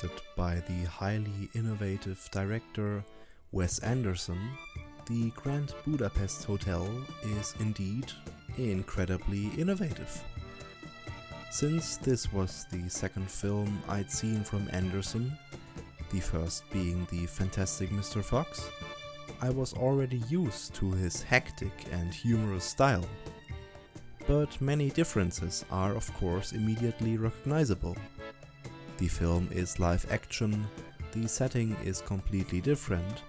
directed by the highly innovative director Wes Anderson, the Grand Budapest Hotel is indeed incredibly innovative. Since this was the second film I'd seen from Anderson, the first being the Fantastic Mr. Fox, I was already used to his hectic and humorous style. But many differences are of course immediately recognizable. The film is live action, the setting is completely different,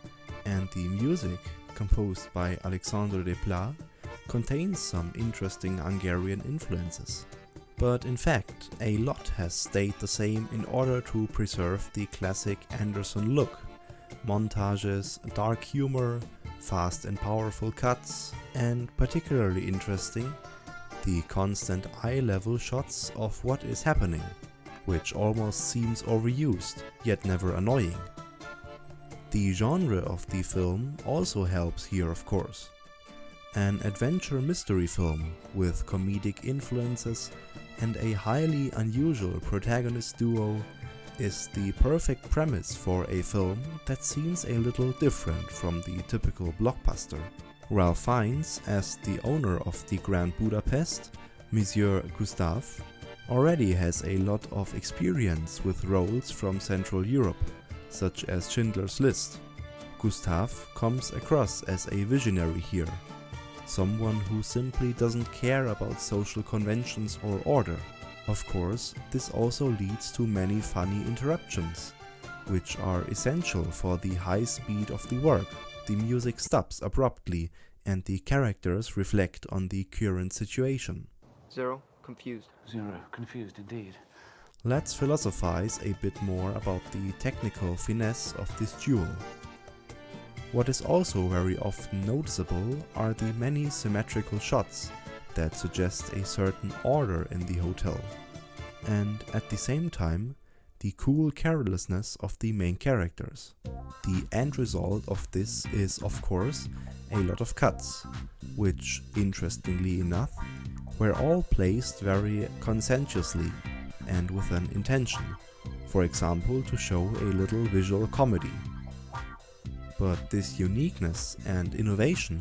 and the music, composed by Alexandre Desplat, contains some interesting Hungarian influences. But in fact, a lot has stayed the same in order to preserve the classic Anderson look. Montages, dark humor, fast and powerful cuts, and particularly interesting, the constant eye-level shots of what is happening, which almost seems overused, yet never annoying. The genre of the film also helps here, of course. An adventure mystery film with comedic influences and a highly unusual protagonist duo is the perfect premise for a film that seems a little different from the typical blockbuster. Ralph Fiennes, as the owner of the Grand Budapest, Monsieur Gustave, already has a lot of experience with roles from Central Europe, such as Schindler's List. Gustave comes across as a visionary here, someone who simply doesn't care about social conventions or order. Of course, this also leads to many funny interruptions, which are essential for the high speed of the work. The music stops abruptly and the characters reflect on the current situation. Zero, confused. Zero, confused indeed. Let's philosophize a bit more about the technical finesse of this duel. What is also very often noticeable are the many symmetrical shots that suggest a certain order in the hotel, and at the same time, the cool carelessness of the main characters. The end result of this is, of course, a lot of cuts, which, interestingly enough, were all placed very conscientiously and with an intention, for example to show a little visual comedy. But this uniqueness and innovation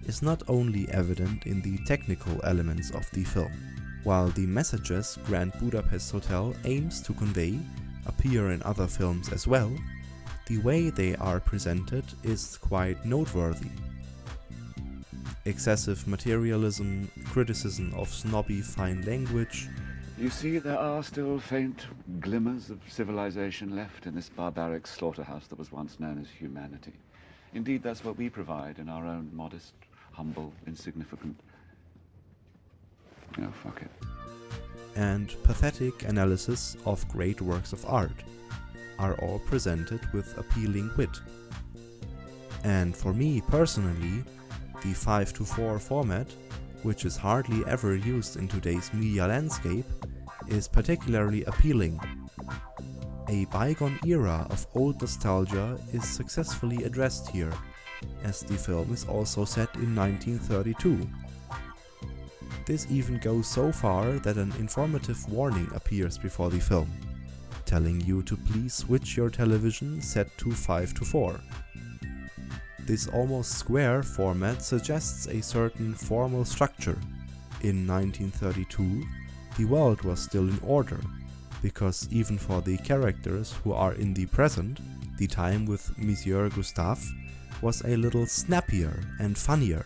is not only evident in the technical elements of the film. While the messages Grand Budapest Hotel aims to convey appear in other films as well, the way they are presented is quite noteworthy. Excessive materialism, criticism of snobby fine language. You see, there are still faint glimmers of civilization left in this barbaric slaughterhouse that was once known as humanity. Indeed, that's what we provide in our own modest, humble, insignificant... Oh, fuck it. And pathetic analysis of great works of art are all presented with appealing wit. And for me personally, the 5:4 format, which is hardly ever used in today's media landscape, is particularly appealing. A bygone era of old nostalgia is successfully addressed here, as the film is also set in 1932. This even goes so far that an informative warning appears before the film, telling you to please switch your television set to 5:4. This almost square format suggests a certain formal structure. In 1932, the world was still in order, because even for the characters who are in the present, the time with Monsieur Gustave was a little snappier and funnier.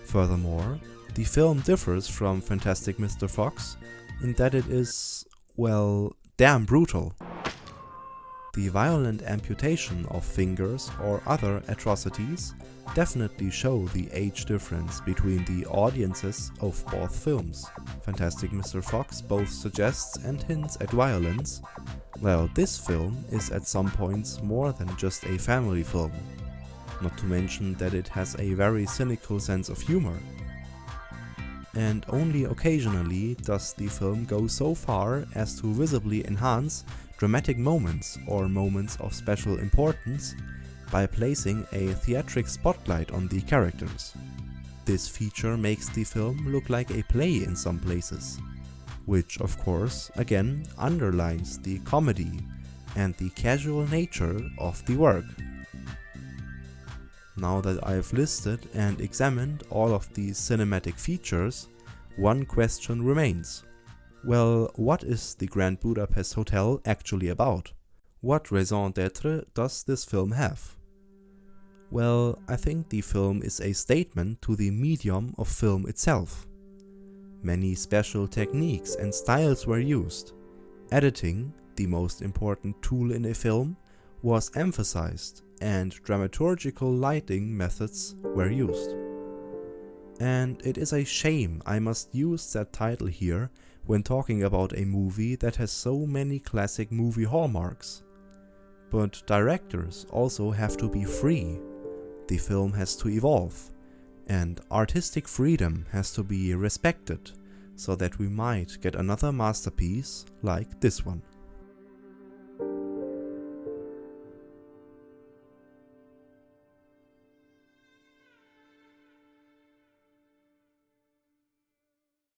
Furthermore, the film differs from Fantastic Mr. Fox in that it is, well, damn brutal. The violent amputation of fingers or other atrocities definitely show the age difference between the audiences of both films. Fantastic Mr. Fox both suggests and hints at violence, while this film is at some points more than just a family film, not to mention that it has a very cynical sense of humor. And only occasionally does the film go so far as to visibly enhance dramatic moments or moments of special importance by placing a theatric spotlight on the characters. This feature makes the film look like a play in some places, which of course again underlines the comedy and the casual nature of the work. Now that I've listed and examined all of these cinematic features, one question remains. Well, what is the Grand Budapest Hotel actually about? What raison d'etre does this film have? Well, I think the film is a statement to the medium of film itself. Many special techniques and styles were used. Editing, the most important tool in a film, was emphasized, and dramaturgical lighting methods were used. And it is a shame I must use that title here when talking about a movie that has so many classic movie hallmarks. But directors also have to be free. The film has to evolve, and artistic freedom has to be respected so that we might get another masterpiece like this one.